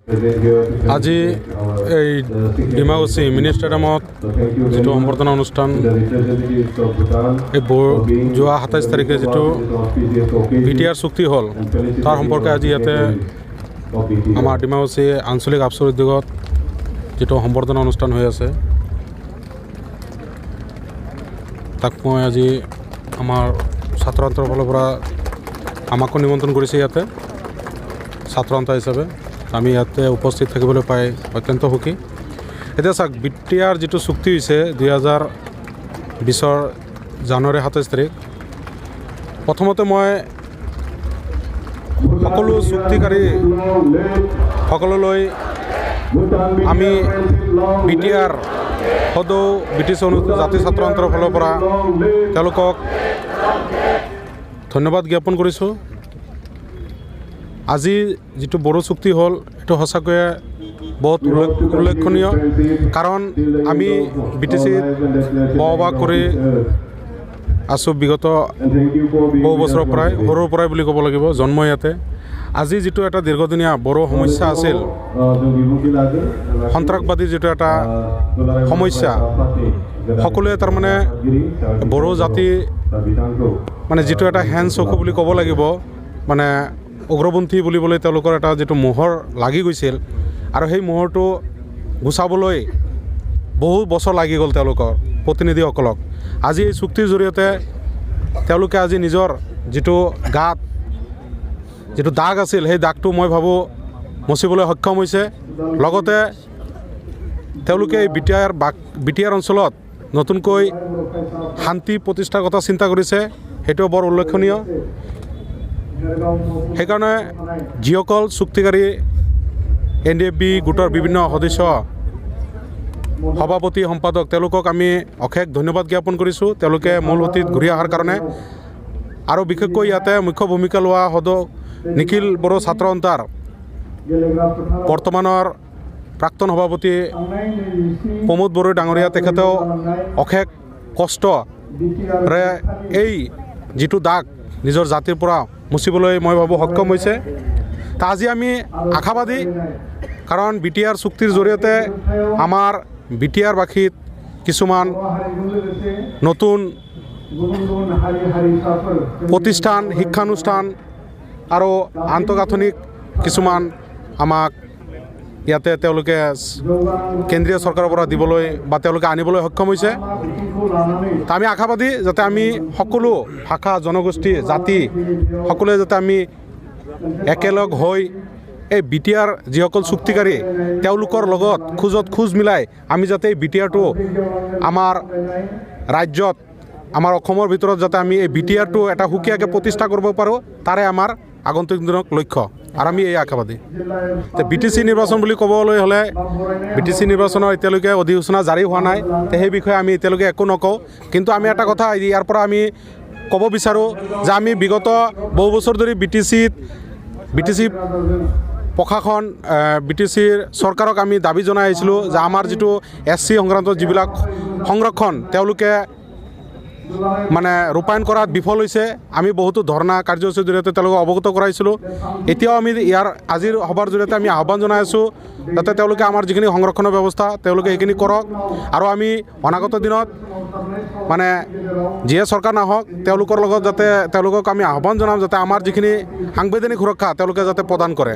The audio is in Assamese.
আজি এই ডিমাকুছী মিনি ষ্টেডিয়ামত যিটো সম্বৰ্ধনা অনুষ্ঠান এই যোৱা ২৭ তাৰিখে যিটো BTR চুক্তি হ'ল তাৰ সম্পৰ্কে আজি ইয়াতে আমাৰ ডিমাকুছী আঞ্চলিক আফচৰ উদ্যোগত যিটো সম্বৰ্ধনা অনুষ্ঠান হৈ আছে তাক মই আজি আমাৰ ছাত্ৰ সন্থাৰ ফালৰ পৰা আমাকো নিমন্ত্ৰণ কৰিছে ইয়াতে ছাত্ৰ সন্থা হিচাপে আমি ইয়াতে উপস্থিত থাকিবলৈ পাই অত্যন্ত সুখী। এতিয়া চাওক BTR যিটো চুক্তি হৈছে 2020 জানুৱাৰী 27 তাৰিখ প্ৰথমতে মই সকলো চুক্তিকাৰী সকললৈ আমি BTR সদৌ ব্ৰিটিছ অনুসূচিত জাতি ছাত্ৰ সন্থাৰ ফালৰ পৰা তেওঁলোকক ধন্যবাদ জ্ঞাপন কৰিছোঁ। আজি যিটো বড়ো চুক্তি হ'ল এইটো সঁচাকৈয়ে বহুত উল্লেখনীয়, কাৰণ আমি BTCত বসবাস কৰি আছোঁ বিগত বহু বছৰৰ পৰাই, সৰুৰ পৰাই বুলি ক'ব লাগিব, জন্ম ইয়াতে। আজি যিটো এটা দীৰ্ঘদিনীয়া বড়ো সমস্যা আছিল, সন্ত্ৰাসবাদী যিটো এটা সমস্যা, সকলোৱে তাৰমানে বড়ো জাতি মানে যিটো এটা হেন চকু বুলি ক'ব লাগিব, মানে উগ্ৰপন্থী বুলিবলৈ তেওঁলোকৰ এটা যিটো মোহৰ লাগি গৈছিল আৰু সেই মোহৰটো গুচাবলৈ বহু বছৰ লাগি গ'ল তেওঁলোকৰ প্ৰতিনিধিসকলক। আজি এই চুক্তিৰ জৰিয়তে তেওঁলোকে আজি নিজৰ যিটো গাত যিটো দাগ আছিল সেই দাগটো মই ভাবোঁ মচিবলৈ সক্ষম হৈছে। লগতে তেওঁলোকে এই BTR অঞ্চলত নতুনকৈ শান্তি প্ৰতিষ্ঠাৰ কথা চিন্তা কৰিছে, সেইটো বৰ উল্লেখনীয়। সেইকাৰণে যিসকল চুক্তিকাৰী NDFB গোটৰ বিভিন্ন সদস্য, সভাপতি, সম্পাদক, তেওঁলোকক আমি অশেষ ধন্যবাদ জ্ঞাপন কৰিছোঁ তেওঁলোকে মূল সুঁতিত ঘূৰি অহাৰ কাৰণে। আৰু বিশেষকৈ ইয়াতে মুখ্য ভূমিকা লোৱা নিখিল বড়ো ছাত্ৰ সন্থাৰ বৰ্তমানৰ প্ৰাক্তন সভাপতি প্ৰমোদ বড়োই ডাঙৰীয়া, তেখেতেও অশেষ কষ্টৰে এই যিটো দাগ নিজৰ জাতিৰ পৰা মুচিবলৈ মই ভাবোঁ সক্ষম হৈছে। আজি আমি আশাবাদী, কাৰণ BTR চুক্তিৰ জৰিয়তে আমাৰ BTR-বাসীত কিছুমান নতুন প্ৰতিষ্ঠান, শিক্ষানুষ্ঠান আৰু আন্তঃগাঁথনিক কিছুমান আমাক ইয়াতে তেওঁলোকে কেন্দ্ৰীয় চৰকাৰৰ পৰা দিবলৈ বা তেওঁলোকে আনিবলৈ সক্ষম হৈছে। আমি আশাবাদী যাতে আমি সকলো ভাষা, জনগোষ্ঠী, জাতি সকলোৱে যাতে আমি একেলগ হৈ এই BTR যিসকল চুক্তিকাৰী তেওঁলোকৰ লগত খোজত খোজ মিলাই আমি যাতে এই BTRটো আমাৰ ৰাজ্যত, আমাৰ অসমৰ ভিতৰত যাতে আমি এই BTRটো এটা সুকীয়াকৈ প্ৰতিষ্ঠা কৰিব পাৰোঁ, তাৰে আমাৰ আগন্তুক দিনৰ লক্ষ্য। আৰু আমি এই আশাবাদী। BTC নিৰ্বাচন বুলি ক'বলৈ হ'লে BTC নিৰ্বাচনৰ এতিয়ালৈকে অধিসূচনা জাৰি হোৱা নাই, সেই বিষয়ে আমি এতিয়ালৈকে একো নকওঁ। কিন্তু আমি এটা কথা ইয়াৰ পৰা আমি ক'ব বিচাৰোঁ যে আমি বিগত বহু বছৰ ধৰি BTC প্ৰশাসন, BTCৰ চৰকাৰক আমি দাবী জনাই আহিছিলোঁ যে আমাৰ যিটো SC সংক্ৰান্তত যিবিলাক সংৰক্ষণ তেওঁলোকে মানে ৰূপায়ণ কৰাত বিফল হৈছে। আমি বহুতো ধৰ্ণা কাৰ্যসূচীৰ জৰিয়তে তেওঁলোকক অৱগত কৰাইছিলোঁ। এতিয়াও আমি আজিৰ সভাৰ জৰিয়তে আমি আহ্বান জনাই আছোঁ যাতে তেওঁলোকে আমাৰ যিখিনি সংৰক্ষণৰ ব্যৱস্থা তেওঁলোকে সেইখিনি কৰক। আৰু আমি অনাগত দিনত মানে যিয়ে চৰকাৰ নাহক তেওঁলোকৰ লগত যাতে তেওঁলোকক আমি আহ্বান জনাম যাতে আমাৰ যিখিনি সাংবিধানিক সুৰক্ষা তেওঁলোকে যাতে প্ৰদান কৰে।